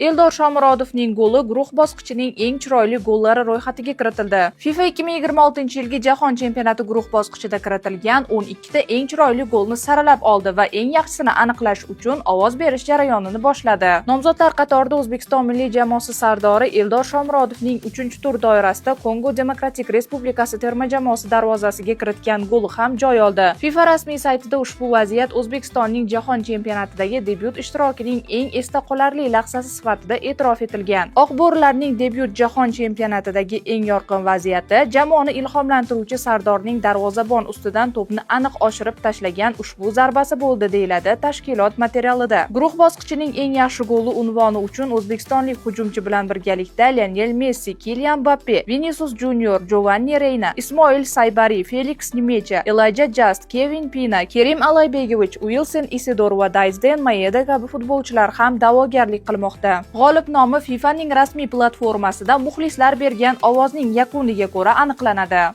Eldor Shomurodovning goli guruh bosqichining eng chiroyli gollari ro'yxatiga kiritildi. FIFA 2026-yilgi Jahon chempionati guruh bosqichida kiritilgan 12 ta eng chiroyli golni saralab oldi va eng yaxshisini aniqlash uchun ovoz berish jarayonini boshladi. Nomzodlar qatorida O'zbekiston milliy jamoasi sardori Eldor Shomurodovning 3-tur doirasida Kongo Demokratik Respublikasi terma jamoasi darvozasiga kiritgan goli ham joy oldi. FIFA rasmiy saytida ushbu vaziyat O'zbekistonning Jahon chempionatidagi debyut ishtirokining eng esda qolarli lahzasi sifatida e'tirof etilgan. Oq bo'rilarning debyut Jahon chempionatidagi eng yorqin vaziyati jamoani ilhomlantiruvchi Sardorning darvozabon ustidan to'pni aniq oshirib tashlagan ushbu zarbasi bo'ldi, deyiladi tashkilot materialida. Guruh bosqichining eng yaxshi goli unvoni uchun o'zbekistonlik hujumchi bilan birgalikda Lionel Messi, Kylian Mbappe, Vinicius Junior, Giovanni Reyna, Ismoil Saybari, Felix Nemecha, Elijah Just, Kevin Pina, Kerim Alaybegovich, Wilson Isidor va Daisden Maeda kabi futbolchilar ham da'vogarlik qilmoqda. G'olib nomi FIFAning rasmiy platformasida muxlislar bergan ovozning yakuniga ko'ra aniqlanadi.